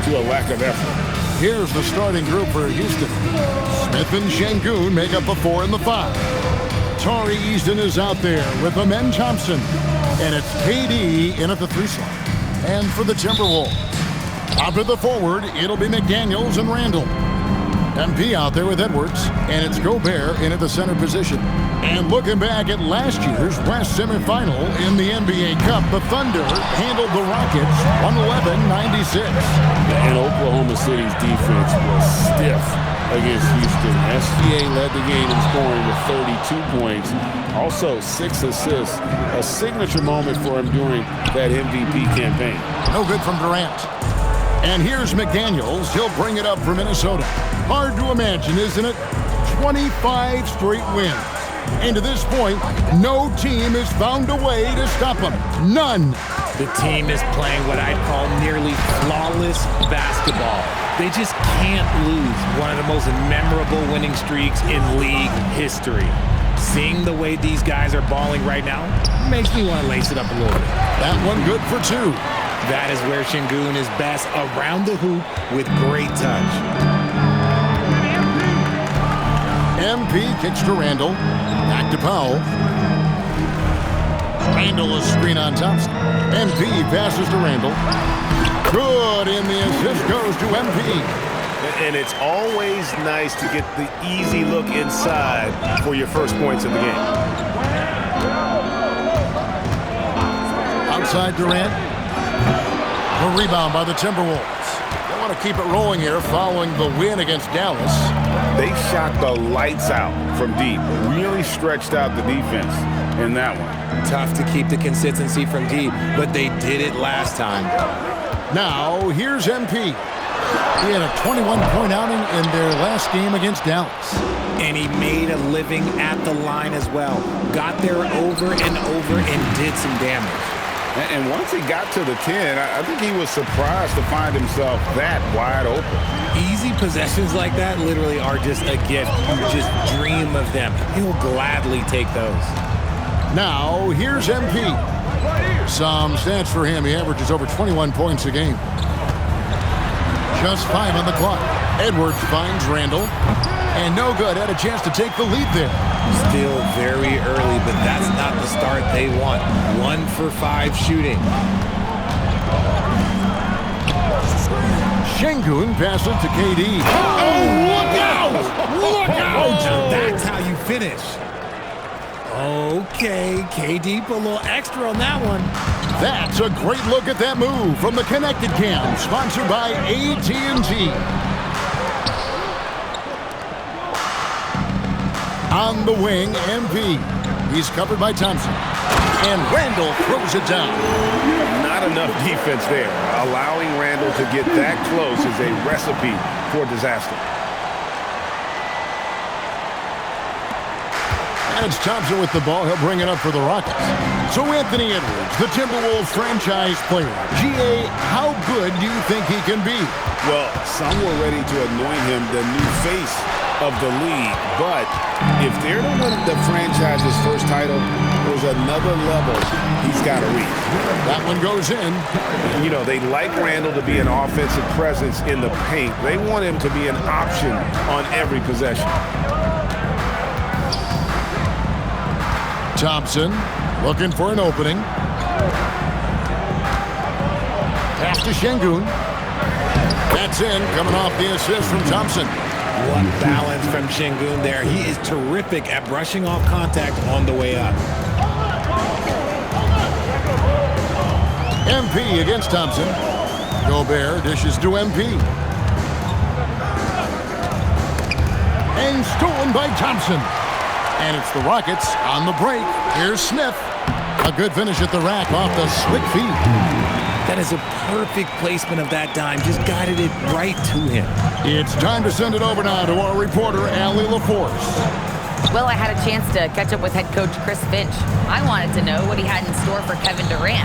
to a lack of effort. Here's the starting group for Houston. Smith and Şengün make up the 4 and the 5. Tari Easton is out there with Amen Thompson. And it's KD in at the 3 slot. And for the Timberwolves, out at the forward, it'll be McDaniels and Randall. MP out there with Edwards, and it's Gobert in at the center position. And looking back at last year's West semifinal in the NBA Cup, the Thunder handled the Rockets 111-96. And Oklahoma City's defense was stiff against Houston. SGA led the game in scoring with 32 points. Also 6 assists, a signature moment for him during that MVP campaign. No good from Durant. And here's McDaniels. He'll bring it up for Minnesota. Hard to imagine, isn't it? 25 straight wins. And to this point, no team has found a way to stop them. None. The team is playing what I'd call nearly flawless basketball. They just can't lose one of the most memorable winning streaks in league history. Seeing the way these guys are balling right now makes me want to lace it up a little bit. That one good for 2. That is where Şengün is best, around the hoop with great touch. MP kicks to Randall. Back to Powell. Randall is screen on Thompson. MP passes to Randall. Good, and the assist goes to MP. And it's always nice to get the easy look inside for your first points of the game. Outside Durant. The rebound by the Timberwolves. They want to keep it rolling here following the win against Dallas. They shot the lights out from deep. Really stretched out the defense in that one. Tough to keep the consistency from deep, but they did it last time. Now, here's MP. He had a 21-point outing in their last game against Dallas. And he made a living at the line as well. Got there over and over and did some damage. And once he got to the 10, I think he was surprised to find himself that wide open. Easy possessions like that literally are just a gift. You just dream of them. He'll gladly take those. Now, here's MP. Some stats for him. He averages over 21 points a game. Just 5 on the clock. Edwards finds Randall. And no good. Had a chance to take the lead there. Still very early, but that's not the start they want. 1 for 5 shooting. Şengün passes to KD. Oh, look out! Look out! Now that's how you finish. Okay, KD put a little extra on that one. That's a great look at that move from the Connected Cam, sponsored by AT&T. On the wing, MP. He's covered by Thompson. And Randall throws it down. Not enough defense there. Allowing Randall to get that close is a recipe for disaster. And it's Thompson with the ball. He'll bring it up for the Rockets. So Anthony Edwards, the Timberwolves franchise player. GA, how good do you think he can be? Well, some were ready to anoint him the new face of the league, but if they're to win the franchise's first title, there's another level he's got to reach. That one goes in. You know, they like Randall to be an offensive presence in the paint. They want him to be an option on every possession. Thompson looking for an opening. Pass to Şengün. That's in, coming off the assist from Thompson. What balance from Şengün there. He is terrific at brushing off contact on the way up. MP against Thompson. Gobert dishes to MP. And stolen by Thompson. And it's the Rockets on the break. Here's Smith. A good finish at the rack off the slick feet. That is a perfect placement of that dime. Just guided it right to him. It's time to send it over now to our reporter, Allie LaForce. Well, I had a chance to catch up with head coach Chris Finch. I wanted to know what he had in store for Kevin Durant.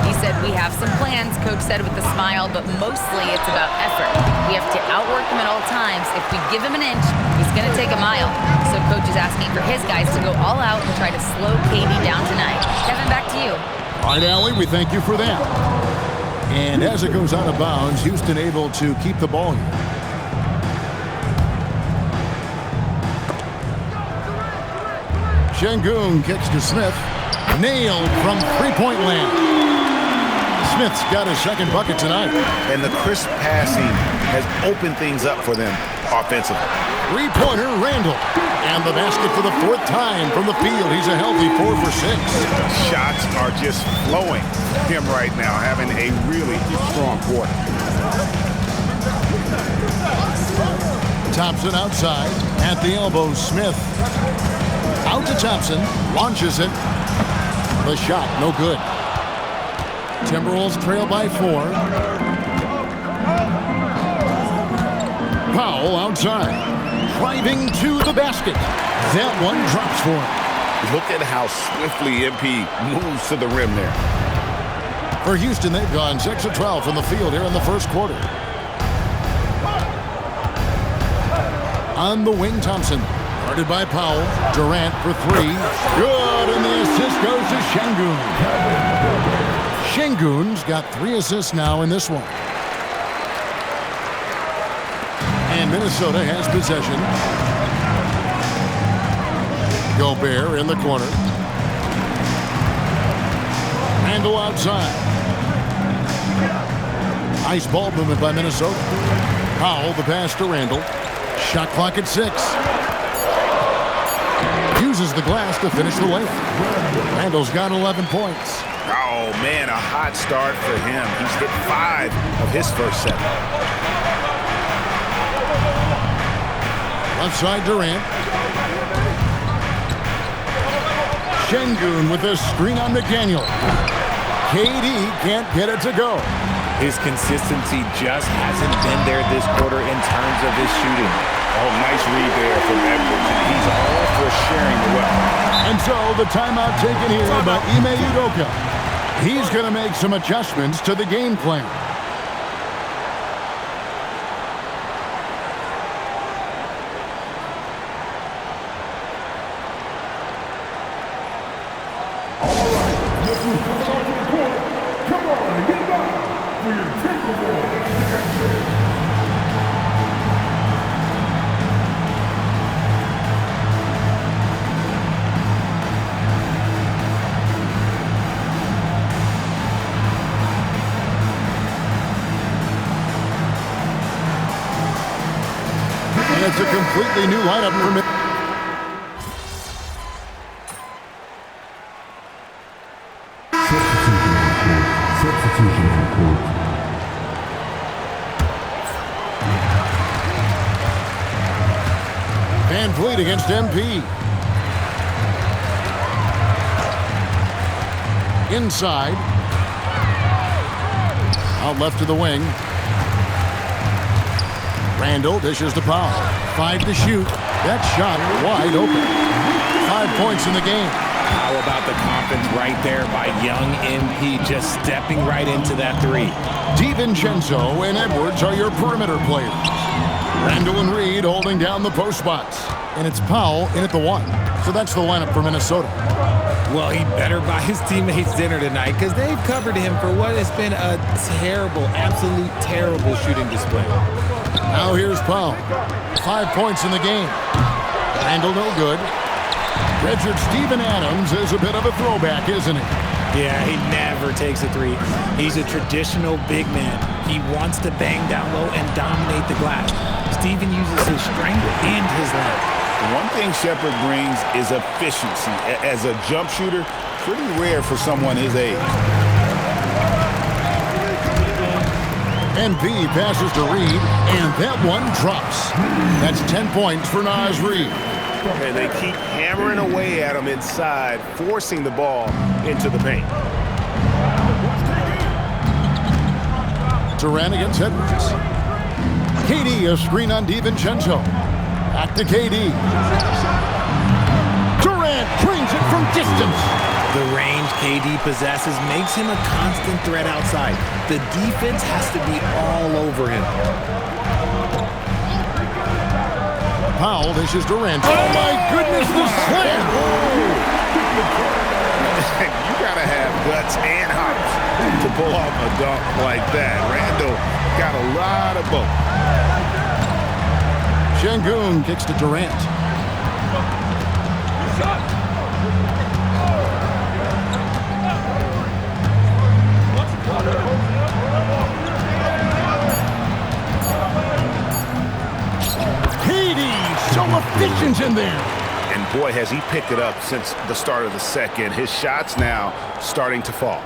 He said, "We have some plans," Coach said with a smile, "but mostly it's about effort. We have to outwork him at all times. If we give him an inch, he's going to take a mile." So Coach is asking for his guys to go all out and try to slow KD down tonight. Kevin, back to you. All right, Allie, we thank you for that. And as it goes out of bounds, Houston able to keep the ball here. Şengün kicks to Smith. Nailed from three-point land. Smith's got his second bucket tonight. And the crisp passing has opened things up for them offensively. Three-pointer, Randall. And the basket for the fourth time from the field. He's a healthy 4 for 6. Shots are just flowing him right now, having a really strong quarter. Thompson outside. At the elbow, Smith. Out to Thompson. Launches it. The shot, no good. Timberwolves trail by 4. Powell outside. Driving to the basket. That one drops for him. Look at how swiftly MP moves to the rim there. For Houston, they've gone 6 of 12 from the field here in the first quarter. On the wing, Thompson. Guarded by Powell. Durant for 3. Good, and the assist goes to Şengün. Şengün's got 3 assists now in this one. And Minnesota has possession. Gobert in the corner. Randall outside. Nice ball movement by Minnesota. Powell, the pass to Randall. Shot clock at 6. Uses the glass to finish the layup. Randall's got 11 points. Oh, man, a hot start for him. He's hit 5 of his first 7. Left side, Durant. Şengün with a screen on McDaniel. KD can't get it to go. His consistency just hasn't been there this quarter in terms of his shooting. Oh, nice read there from Edwards. He's all for sharing the wealth. And so the timeout taken here by Ime Udoka. He's going to make some adjustments to the game plan. It's a completely new lineup for me. Substitution on court. Van Vliet against MP. Inside. Out left to the wing. Randall dishes to Powell. 5 to shoot. That shot wide open. 5 points in the game. How about the confidence right there by young MP just stepping right into that 3. DiVincenzo and Edwards are your perimeter players. Randall and Reed holding down the post spots. And it's Powell in at the 1. So that's the lineup for Minnesota. Well, he better buy his teammates dinner tonight because they've covered him for what has been a terrible, absolute terrible shooting display. Now here's Powell. 5 points in the game. Randall no good. Redshirt Steven Adams is a bit of a throwback, isn't he? Yeah, he never takes a 3. He's a traditional big man. He wants to bang down low and dominate the glass. Steven uses his strength and his length. One thing Shepherd brings is efficiency. As a jump shooter, pretty rare for someone his age. MP passes to Reed, and that one drops. That's 10 points for Naz Reid. And they keep hammering away at him inside, forcing the ball into the paint. Durant against Edwards. KD, a screen on DiVincenzo. Back to KD. Durant drains it from distance. The range KD possesses makes him a constant threat outside. The defense has to be all over him. Powell dishes Durant. Oh my goodness, the slam! You got to have guts and hops to pull off a dunk like that. Randall got a lot of both. Şengün kicks to Durant. So efficient in there. And boy, has he picked it up since the start of the second. His shots now starting to fall.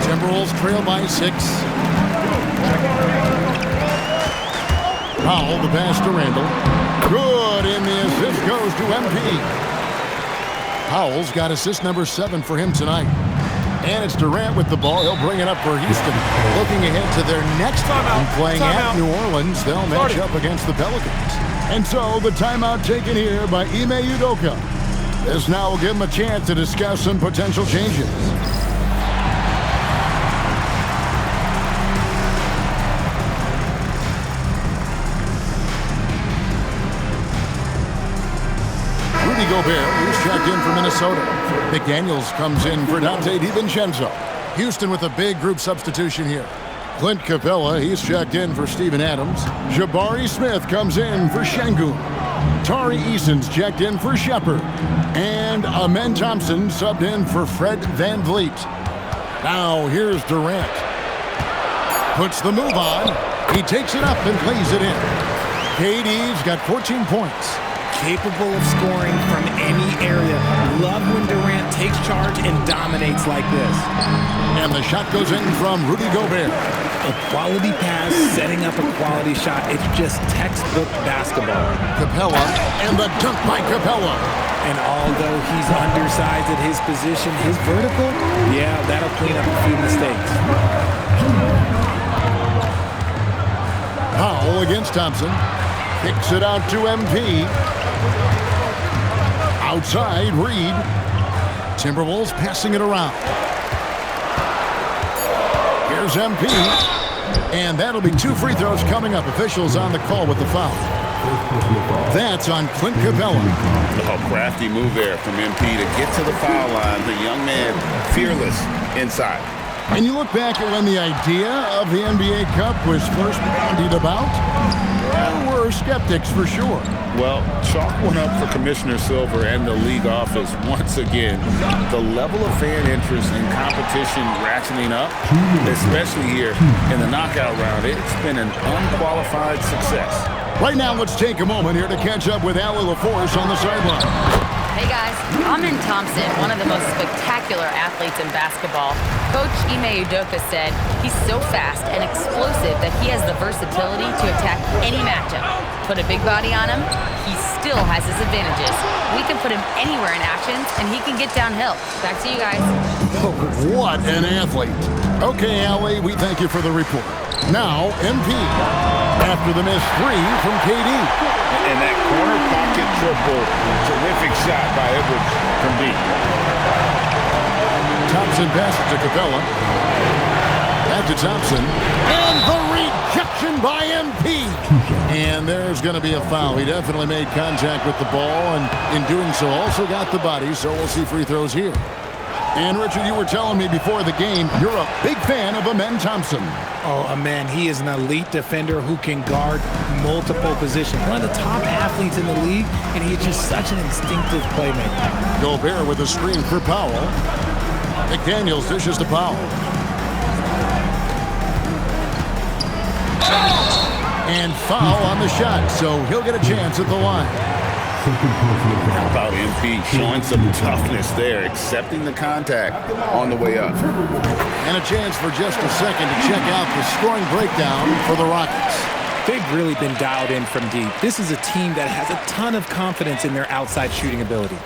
Timberwolves trail by 6. Powell, the pass to Randall. Good, and the assist goes to MP. Powell's got assist number 7 for him tonight. And it's Durant with the ball. He'll bring it up for Houston. Looking ahead to their next timeout. Playing at New Orleans, they'll match up against the Pelicans. And so the timeout taken here by Ime Udoka. This now will give him a chance to discuss some potential changes. Rudy Gobert, who's checked in for Minnesota. McDaniels comes in for Dante DiVincenzo. Houston with a big group substitution here. Clint Capella, he's checked in for Steven Adams. Jabari Smith comes in for Şengün. Tari Eason's checked in for Shepard. And Amen Thompson subbed in for Fred VanVleet. Now here's Durant. Puts the move on. He takes it up and plays it in. KD's got 14 points. Capable of scoring from any area. Love when Durant takes charge and dominates like this. And the shot goes in from Rudy Gobert. A quality pass, setting up a quality shot. It's just textbook basketball. Capella, and the dunk by Capella. And although he's undersized at his position, his vertical, yeah, that'll clean up a few mistakes. Powell against Thompson. Kicks it out to MP. Outside, Reed. Timberwolves passing it around. Here's MP. And that'll be 2 free throws coming up. Officials on the call with the foul. That's on Clint Capella. Oh, crafty move there from MP to get to the foul line. The young man, fearless inside. And you look back at when the idea of the NBA Cup was first bandied about, there were skeptics for sure. Well, chalk one up for Commissioner Silver and the league office once again. The level of fan interest and competition ratcheting up, especially here in the knockout round, it's been an unqualified success. Right now, let's take a moment here to catch up with Allie LaForce on the sideline. Hey guys, Amen Thompson, one of the most spectacular athletes in basketball. Coach Ime Udoka said he's so fast and explosive that he has the versatility to attack any matchup. Put a big body on him, he still has his advantages. We can put him anywhere in actions, and he can get downhill. Back to you guys. Oh, what an athlete. Okay, Allie, we thank you for the report. Now, MP. After the missed 3 from KD. And that corner pocket triple, terrific shot by Edwards from deep. Thompson passes to Capella. Back to Thompson. And the rejection by MP. And there's going to be a foul. He definitely made contact with the ball, and in doing so also got the body, so we'll see free throws here. And Richard, you were telling me before the game, you're a big fan of Amen Thompson. Oh, Amen, he is an elite defender who can guard multiple positions. One of the top athletes in the league, and he's just such an instinctive playmaker. Gobert with a screen for Powell. McDaniels dishes to Powell. And foul on the shot, so he'll get a chance at the line. How about MP showing some toughness there, accepting the contact on the way up. And a chance for just a second to check out the scoring breakdown for the Rockets. They've really been dialed in from deep. This is a team that has a ton of confidence in their outside shooting ability.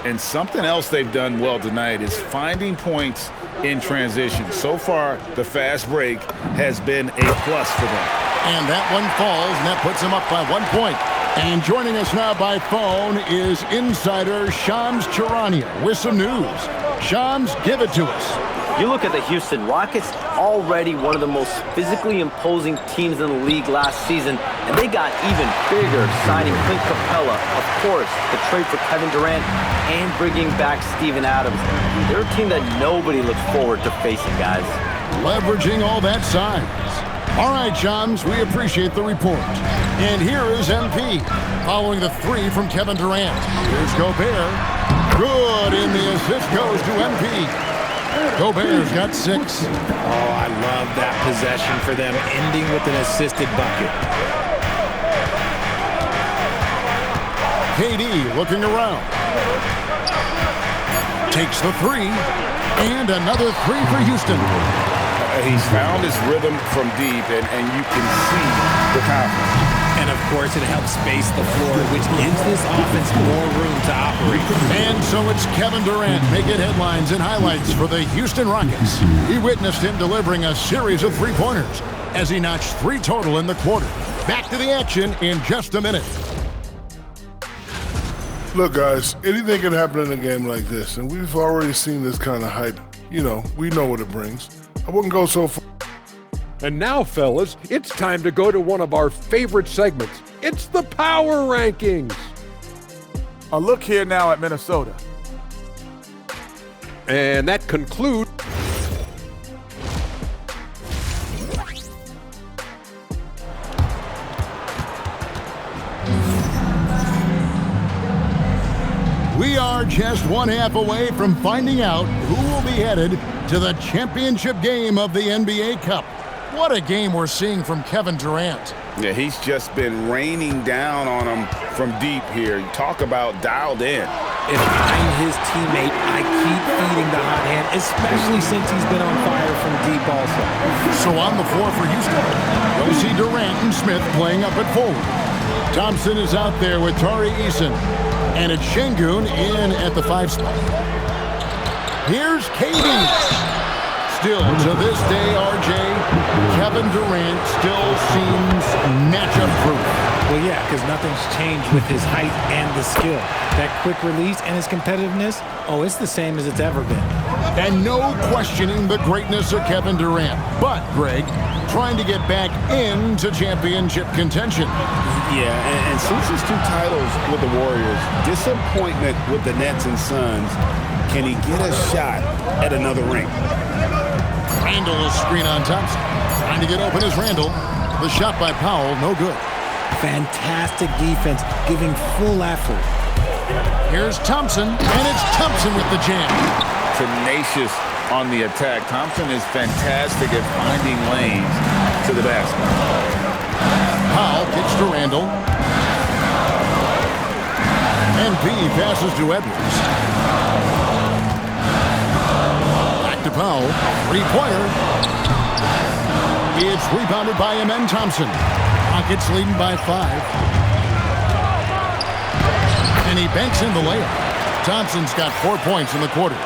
And something else they've done well tonight is finding points in transition. So far, the fast break has been a plus for them. And that one falls, and that puts them up by 1 point. And joining us now by phone is insider Shams Charania with some news. Shams, give it to us. You look at the Houston Rockets, already one of the most physically imposing teams in the league last season, and they got even bigger, signing Clint Capella, of course, the trade for Kevin Durant, and bringing back Steven Adams. They're a team that nobody looks forward to facing, guys. Leveraging all that size. All right, Johns, we appreciate the report. And here is MP, following the three from Kevin Durant. Here's Gobert. Good, and the assist goes to MP. Gobert's got 6. Oh, I love that possession for them, ending with an assisted bucket. KD looking around. Takes the 3, and another 3 for Houston. He's found his rhythm from deep, and you can see the confidence. And, of course, it helps space the floor, which gives this offense more room to operate. And so it's Kevin Durant making headlines and highlights for the Houston Rockets. He witnessed him delivering a series of three-pointers as he notched 3 total in the quarter. Back to the action in just a minute. Look, guys, anything can happen in a game like this, and we've already seen this kind of hype. You know, we know what it brings. I wouldn't go so far. And now, fellas, it's time to go to one of our favorite segments. It's the Power Rankings. A look here now at Minnesota. And that concludes. We are just one half away from finding out who will be headed to the championship game of the NBA Cup. What a game we're seeing from Kevin Durant. Yeah, he's just been raining down on him from deep here. Talk about dialed in. If I'm his teammate, I keep feeding the hot hand, especially since he's been on fire from deep also. So on the floor for Houston, you'll see Durant and Smith playing up at forward. Thompson is out there with Tari Eason. And it's Şengün in at the 5 spot. Here's KD. Still, to this day, RJ, Kevin Durant still seems matchup proof. Well, yeah, because nothing's changed with his height and the skill. That quick release and his competitiveness, oh, it's the same as it's ever been. And no questioning the greatness of Kevin Durant. But, Greg, trying to get back into championship contention. Yeah, and since his 2 titles with the Warriors, disappointment with the Nets and Suns, can he get a shot at another ring? Randall is screen on Thompson. Trying to get open is Randall. The shot by Powell, no good. Fantastic defense, giving full effort. Here's Thompson, and it's Thompson with the jam. Tenacious on the attack. Thompson is fantastic at finding lanes to the basket. Powell kicks to Randall. MP passes to Edwards. Back to Powell. 3-pointer. It's rebounded by Amen Thompson. Rockets leading by 5. And he banks in the layup. Thompson's got 4 points in the quarter.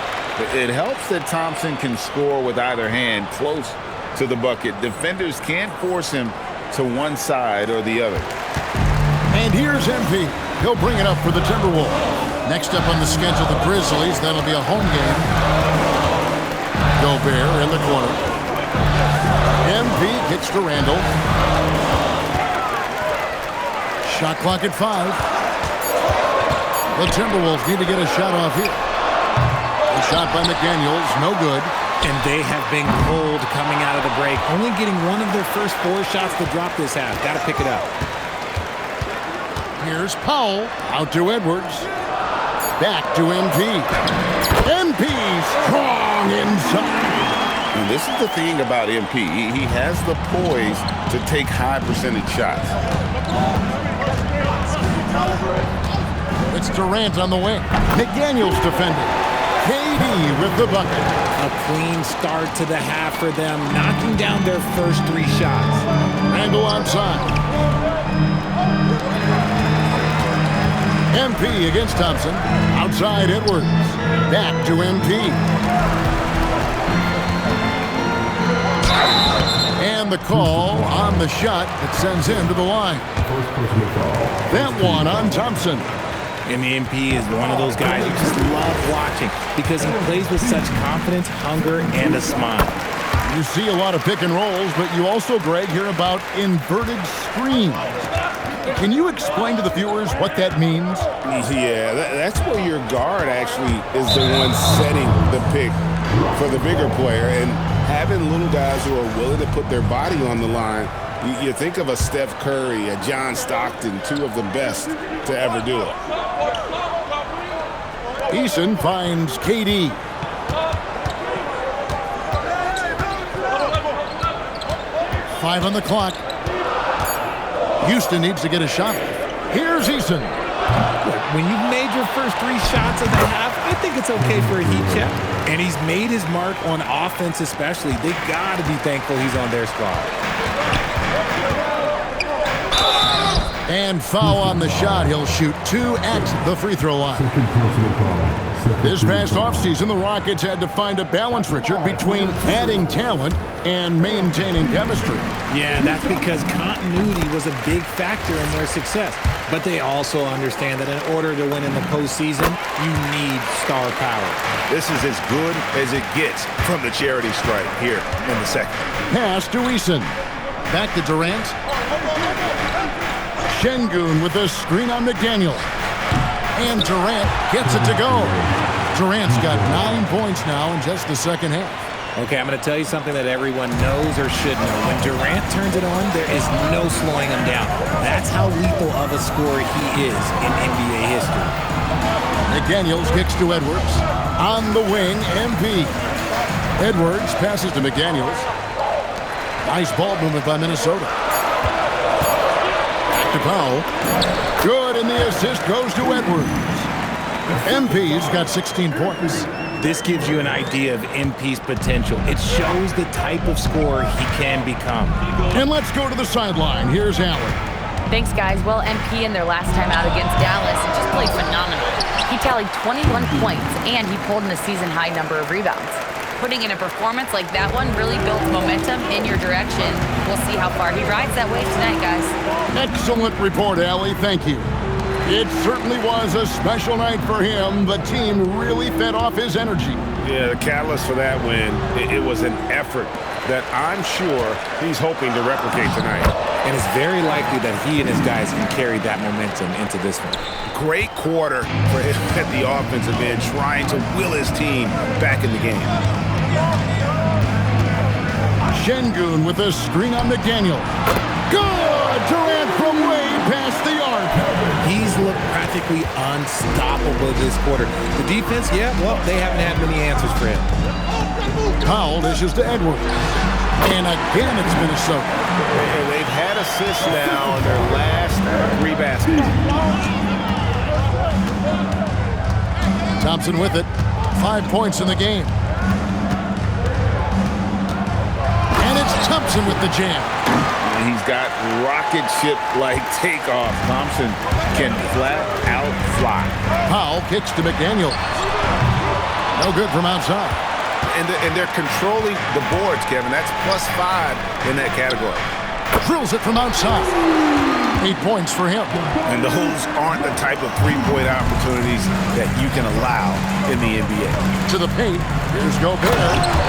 It helps that Thompson can score with either hand close to the bucket. Defenders can't force him to one side or the other. And here's MP. He'll bring it up for the Timberwolves. Next up on the schedule, the Grizzlies. That'll be a home game. Gobert in the corner. MP kicks to Randall. Shot clock at 5. The Timberwolves need to get a shot off here. A shot by McDaniels, no good. And they have been cold coming out of the break. Only getting one of their first 4 shots to drop this half. Got to pick it up. Here's Powell. Out to Edwards. Back to MP. MP strong inside. And this is the thing about MP. He has the poise to take high percentage shots. It's Durant on the wing. McDaniels defending. KD with the bucket. A clean start to the half for them, knocking down their first 3 shots. Randall outside. MP against Thompson. Outside Edwards. Back to MP. And the call on the shot that sends him to the line. That one on Thompson. And the MP is one of those guys you just love watching because he plays with such confidence, hunger, and a smile. You see a lot of pick and rolls, but you also, Greg, hear about inverted screens. Can you explain to the viewers what that means? Yeah, that's where your guard actually is the one setting the pick for the bigger player. And having little guys who are willing to put their body on the line, you think of a Steph Curry, a John Stockton, two of the best to ever do it. Eason finds KD. Five on the clock. Houston needs to get a shot. Here's Eason. When you've made your first 3 shots of the half, I think it's okay for a heat check. And he's made his mark on offense especially. They got to be thankful he's on their squad. And foul on the shot. He'll shoot 2 at the free throw line. This past offseason, the Rockets had to find a balance, Richard, between adding talent and maintaining chemistry. Yeah, that's because continuity was a big factor in their success. But they also understand that in order to win in the postseason, you need star power. This is as good as it gets from the charity stripe here in the second. Pass to Eason. Back to Durant. Şengün with a screen on McDaniel. And Durant gets it to go. Durant's got 9 points now in just the second half. Okay, I'm going to tell you something that everyone knows or should know. When Durant turns it on, there is no slowing him down. That's how lethal of a scorer he is in NBA history. McDaniels kicks to Edwards. On the wing, MP. Edwards passes to McDaniels. Nice ball movement by Minnesota. Back to Powell. Good, and the assist goes to Edwards. MP's got 16 points. This gives you an idea of MP's potential. It shows the type of scorer he can become. And let's go to the sideline. Here's Allen. Thanks, guys. Well, MP in their last time out against Dallas just played phenomenal. He tallied 21 points, and he pulled in a season-high number of rebounds. Putting in a performance like that one really builds momentum in your direction. We'll see how far he rides that wave tonight, guys. Excellent report, Allie. Thank you. It certainly was a special night for him. The team really fed off his energy. Yeah, the catalyst for that win, it was an effort that I'm sure he's hoping to replicate tonight. And it's very likely that he and his guys can carry that momentum into this one. Great quarter for him at the offensive end, trying to will his team back in the game. Şengün with a screen on McDaniel. Good! Durant from way past the arc. He's looked practically unstoppable this quarter. The defense, yeah, well, they haven't had many answers for him. Powell dishes to Edwards. And again, it's Minnesota. And they've had assists now on their last 3 baskets. Thompson with it. 5 points in the game. And it's Thompson with the jam. He's got rocket ship-like takeoff. Thompson can flat out fly. Powell kicks to McDaniel. No good from outside. And they're controlling the boards, Kevin. That's +5 in that category. Drills it from outside. 8 points for him. And those aren't the type of three-point opportunities that you can allow in the NBA. To the paint. Here's Gobert.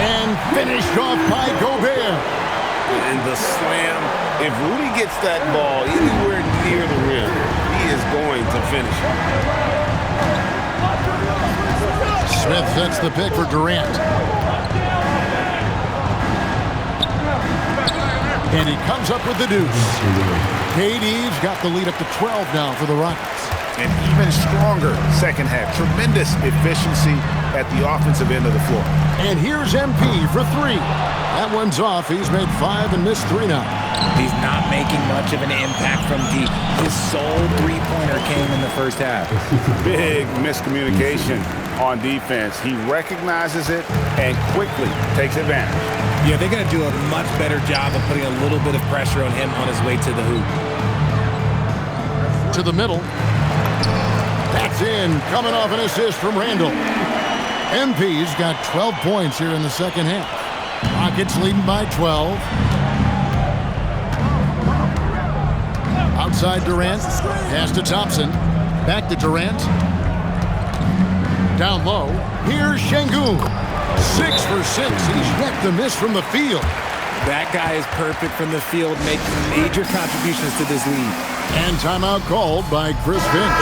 And finished off by Gobert. And the slam. If Rudy gets that ball anywhere near the rim, he is going to finish it. Smith sets the pick for Durant. And he comes up with the deuce. KD's got the lead up to 12 now for the Rockets. And even stronger second half. Tremendous efficiency at the offensive end of the floor. And here's MP for 3. That one's off. He's made 5 and missed 3 now. He's not making much of an impact from deep. His sole three-pointer came in the first half. Big miscommunication on defense. He recognizes it and quickly takes advantage. Yeah, they're going to do a much better job of putting a little bit of pressure on him on his way to the hoop. To the middle. That's in. Coming off an assist from Randall. MP's got 12 points here in the second half. Rockets leading by 12. Outside Durant. Pass to Thompson. Back to Durant. Down low. Here's Şengün. 6 for 6. He's yet to miss from the field. That guy is perfect from the field, making major contributions to this league. And timeout called by Chris Finch.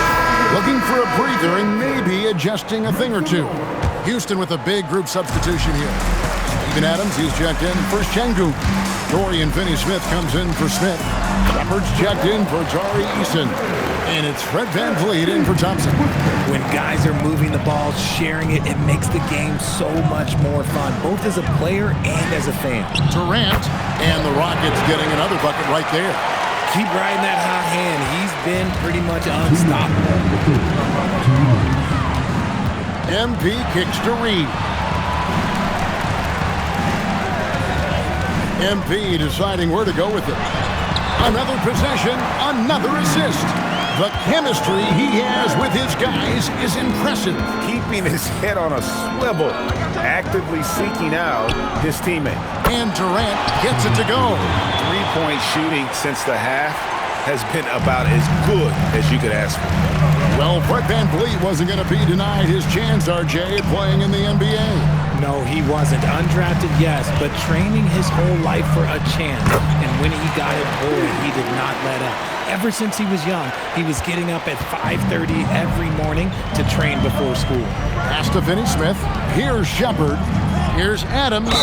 Looking for a breather and maybe adjusting a thing or two. Houston with a big group substitution here. Steven Adams, he's checked in for Şengün. Dorian Finney-Smith comes in for Smith. Shepard's checked in for Tari Eason. And it's Fred VanVleet in for Thompson. When guys are moving the ball, sharing it, it makes the game so much more fun, both as a player and as a fan. Durant, and the Rockets getting another bucket right there. Keep riding that hot hand. He's been pretty much unstoppable. MP kicks to Reed. MP deciding where to go with it. Another possession, another assist. The chemistry he has with his guys is impressive. Keeping his head on a swivel, actively seeking out his teammate. And Durant gets it to go. Three-point shooting since the half has been about as good as you could ask for. Well, Fred VanVleet wasn't going to be denied his chance, RJ, at playing in the NBA. No, he wasn't. Undrafted, yes, but training his whole life for a chance. And when he got it, boy, he did not let up. Ever since he was young, he was getting up at 5:30 every morning to train before school. Pass to Finney-Smith. Here's Shepard. Here's Adams.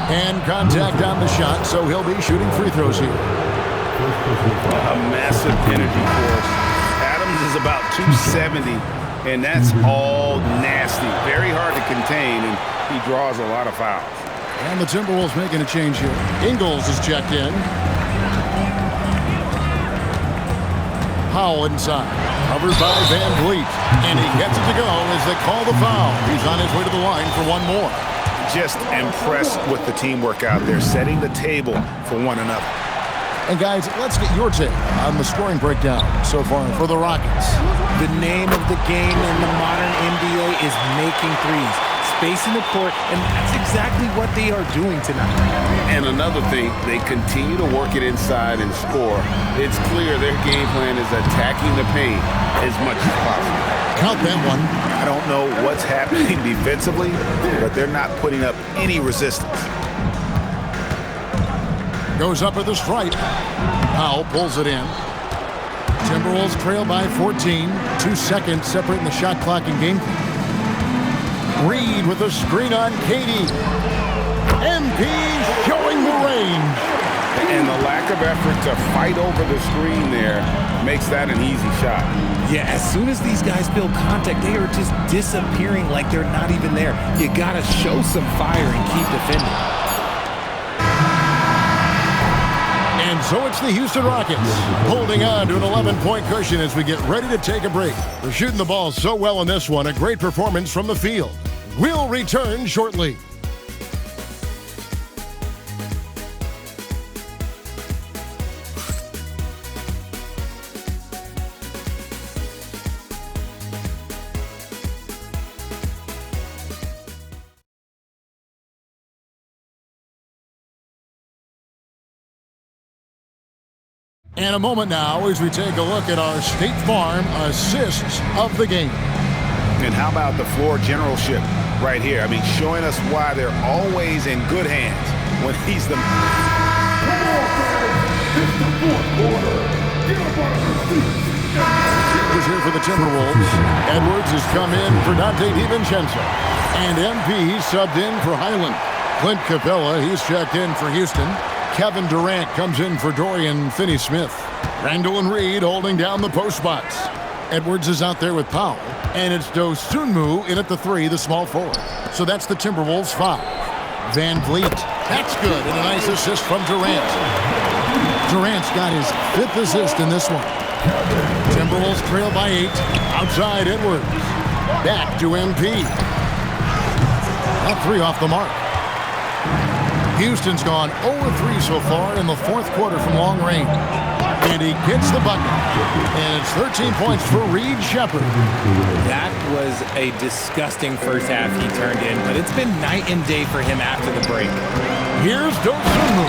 And contact on the shot, so he'll be shooting free throws here. A massive energy force. Adams is about 270, and that's all nasty. Very hard to contain, and he draws a lot of fouls. And the Timberwolves making a change here. Ingles is checked in. Powell inside. Covered by VanVleet. And he gets it to go as they call the foul. He's on his way to the line for one more. Just impressed with the teamwork out there, setting the table for one another. And guys, let's get your take on the scoring breakdown so far for the Rockets. The name of the game in the modern NBA is making threes, spacing the court, and that's exactly what they are doing tonight. And another thing, they continue to work it inside and score. It's clear their game plan is attacking the paint as much as possible. Count that one. I don't know what's happening defensively, but they're not putting up any resistance. Goes up at the stripe. Powell pulls it in. Timberwolves trail by 14. 2 seconds separating the shot clock and game clock. Reed with a screen on Katie. MP showing the range. And the lack of effort to fight over the screen there makes that an easy shot. Yeah, as soon as these guys feel contact, they are just disappearing like they're not even there. You gotta show some fire and keep defending. And so it's the Houston Rockets holding on to an 11-point cushion as we get ready to take a break. They're shooting the ball so well in this one, a great performance from the field. We'll return shortly. And a moment now as we take a look at our State Farm assists of the game. And how about the floor generalship right here? I mean, showing us why they're always in good hands when he's the... He's here for the Timberwolves. Edwards has come in for Dante DiVincenzo. And MP subbed in for Highland. Clint Capella, he's checked in for Houston. Kevin Durant comes in for Dorian Finney-Smith. Randall and Reed holding down the post spots. Edwards is out there with Powell. And it's Dosunmu in at the 3, the small forward. So that's the Timberwolves 5. VanVleet, that's good, and a nice assist from Durant. Durant's got his 5th assist in this one. Timberwolves trail by 8. Outside Edwards. Back to MP. That 3 off the mark. Houston's gone 0-3 so far in the 4th quarter from long range. And he gets the bucket. And it's 13 points for Reed Shepard. That was a disgusting first half he turned in, but it's been night and day for him after the break. Here's Dosunmu.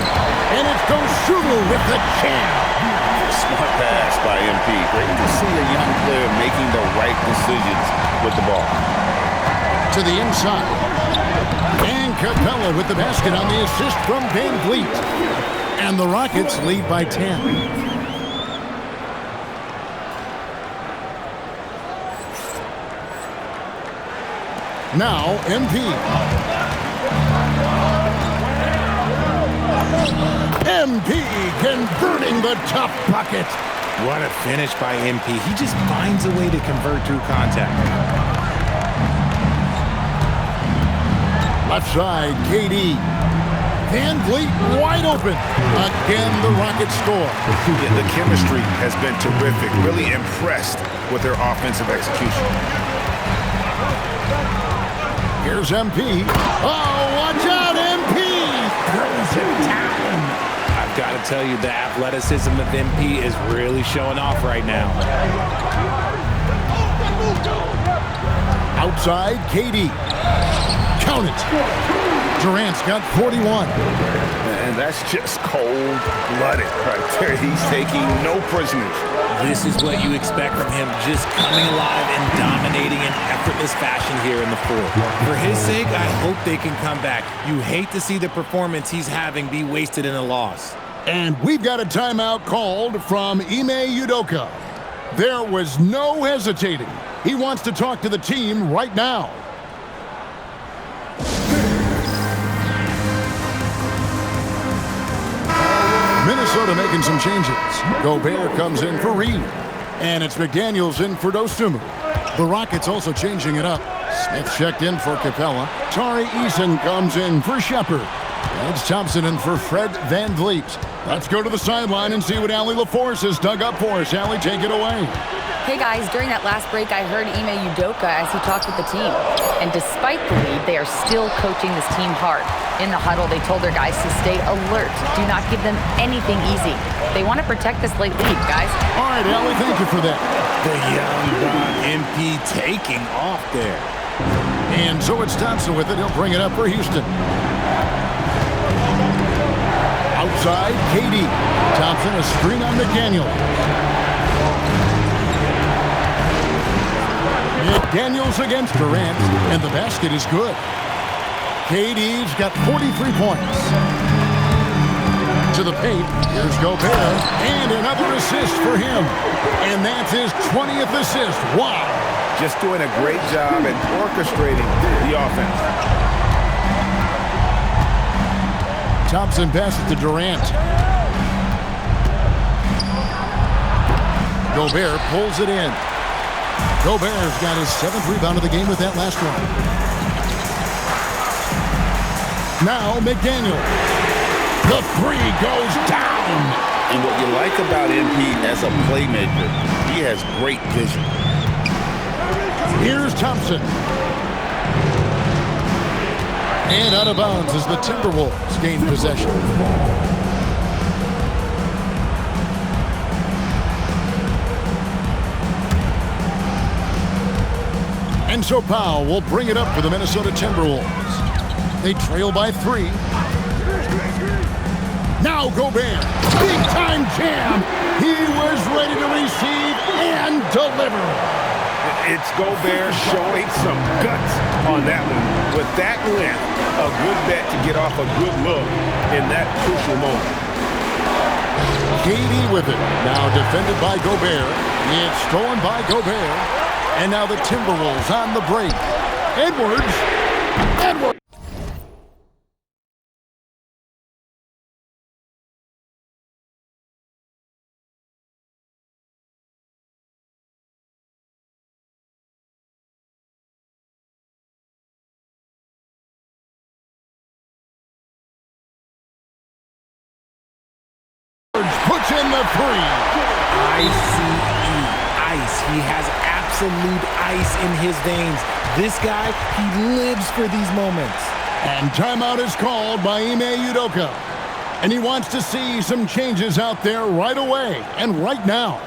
And it's Dosunmu with the jam. Smart pass by MP. Great to see a young player making the right decisions with the ball. To the inside. And Capella with the basket on the assist from Van Vliet. And the Rockets lead by 10. Now, MP. MP converting the tough bucket. What a finish by MP. He just finds a way to convert through contact. Left side, KD. Van Vliet wide open. Again, the Rockets score. Yeah, the chemistry has been terrific. Really impressed with their offensive execution. Here's MP. Oh, watch out, MP! Throws it down. I've got to tell you, the athleticism of MP is really showing off right now. Outside, KD. Count it. Durant's got 41. And that's just cold-blooded right there. He's taking no prisoners. This is what you expect from him, just coming alive and dominating in effortless fashion here in the fourth. For his sake, I hope they can come back. You hate to see the performance he's having be wasted in a loss. And we've got a timeout called from Ime Udoka. There was no hesitating. He wants to talk to the team right now. Minnesota making some changes. Gobert comes in for Reed. And it's McDaniels in for Dosunmu. The Rockets also changing it up. Smith checked in for Capella. Tari Eason comes in for Shepard. It's Thompson in for Fred Van Vliet. Let's go to the sideline and see what Allie LaForce has dug up for us. Allie, take it away. Hey guys, during that last break, I heard Ime Udoka as he talked with the team. And despite the lead, they are still coaching this team hard. In the huddle, they told their guys to stay alert. Do not give them anything easy. They want to protect this late lead, guys. All right, Allie, thank you for that. The young dog MP taking off there. And so it's Thompson with it. He'll bring it up for Houston. Outside, KD. Thompson, a screen on McDaniel. McDaniels against Durant, and the basket is good. KD's got 43 points. To the paint, here's Gobert, and another assist for him. And that's his 20th assist. Wow. Just doing a great job at orchestrating the offense. Thompson passes to Durant. Gobert pulls it in. Gobert's got his 7th rebound of the game with that last one. Now McDaniel. The three goes down. And what you like about MP as a playmaker, he has great vision. Here's Thompson. And out of bounds as the Timberwolves gain possession. And so Powell will bring it up for the Minnesota Timberwolves. They trail by 3. Now Gobert, big time jam. He was ready to receive and deliver. It's Gobert showing some guts on that one. With that length, a good bet to get off a good look in that crucial moment. KD with it. Now defended by Gobert. It's stolen by Gobert. And now the Timberwolves on the break. Edwards. Puts in the 3. Ice. He has absolute ice in his veins. This guy, he lives for these moments. And timeout is called by Ime Udoka. And he wants to see some changes out there right away and right now.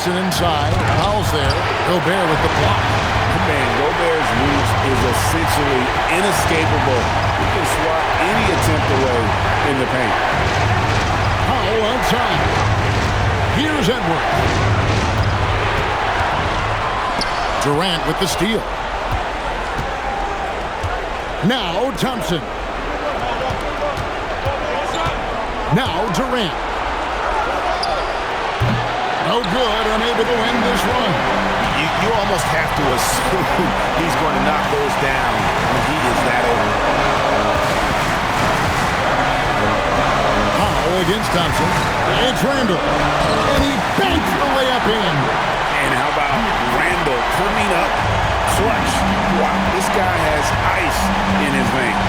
Inside, Powell's there. Gobert with the block. Man, Gobert's reach is essentially inescapable. He can swat any attempt away in the paint. Powell outside. Here's Edwards. Durant with the steal. Now Thompson. Now Durant. No good, unable to win this one. You almost have to assume he's going to knock those down when he is that over. Powell against Thompson. It's Randall. And he banks the layup in. And how about Randall coming up clutch? Wow, this guy has ice in his veins.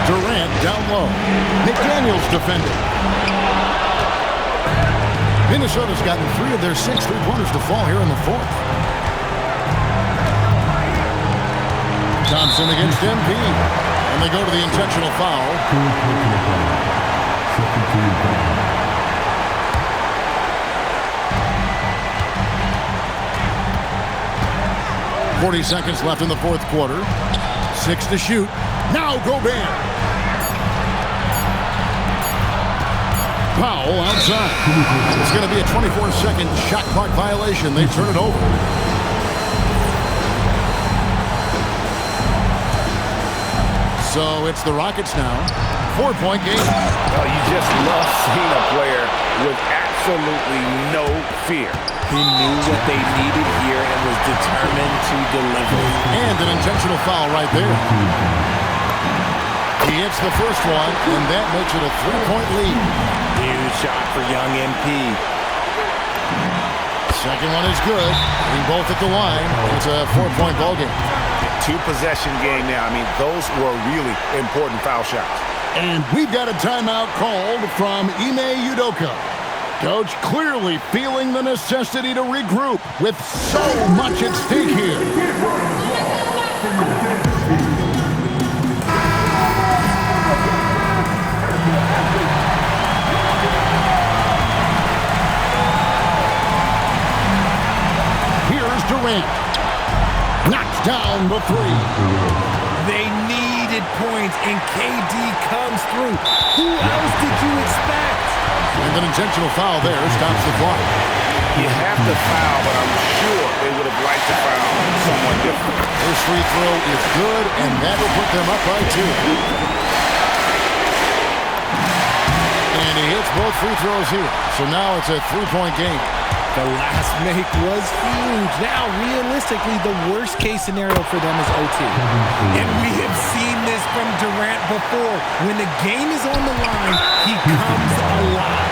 Durant down low. McDaniels defending. Minnesota's gotten 3 of their 6 three-pointers to fall here in the fourth. Thompson against MP. And they go to the intentional foul. 40 seconds left in the fourth quarter. 6 to shoot. Now Gobert. Powell outside. It's going to be a 24-second shot clock violation. They turn it over. So it's the Rockets now. 4-point game. Well, you just love seeing a player with absolutely no fear. He knew what they needed here and was determined to deliver. And an intentional foul right there. He hits the first one, and that makes it a 3-point lead. Huge shot for young MP. Second one is good. We both at the line. It's a 4-point ball game. 2-possession game now. I mean, those were really important foul shots. And we've got a timeout called from Ime Udoka. Coach clearly feeling the necessity to regroup with so much at stake here. Here's Durant. Knocks down the 3. They needed points, and KD comes through. Who else did you expect? And an intentional foul there stops the clock. You have to foul, but I'm sure they would have liked to foul someone different. This free throw is good, and that will put them up by 2. And he hits both free throws here. So now it's a 3-point game. The last make was huge. Now, realistically, the worst-case scenario for them is OT. And we have seen this from Durant before. When the game is on the line, he comes alive.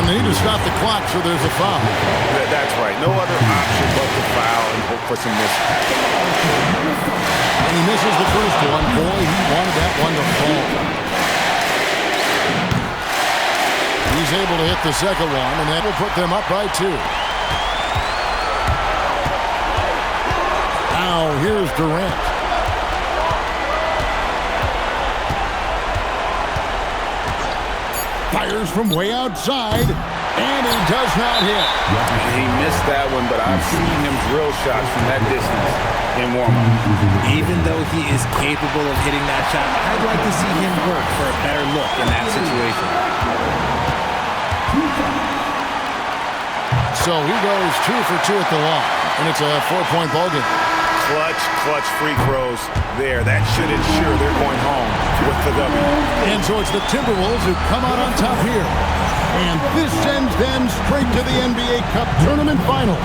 And they need to stop the clock, so there's a foul. That's right. No other option but to foul and hope for some misses. And he misses the first one. Boy, he wanted that one to fall. He's able to hit the second one, and that will put them up by 2. Now, here's Durant. Fires from way outside, and he does not hit. He missed that one, but I've seen him drill shots from that distance in warm-up. Even though he is capable of hitting that shot, I'd like to see him work for a better look in that situation. So he goes 2 for 2 at the line. And it's a 4-point ball game. Clutch free throws there. That should ensure they're going home with the W. And so it's the Timberwolves who come out on top here. And this sends them straight to the NBA Cup Tournament Final.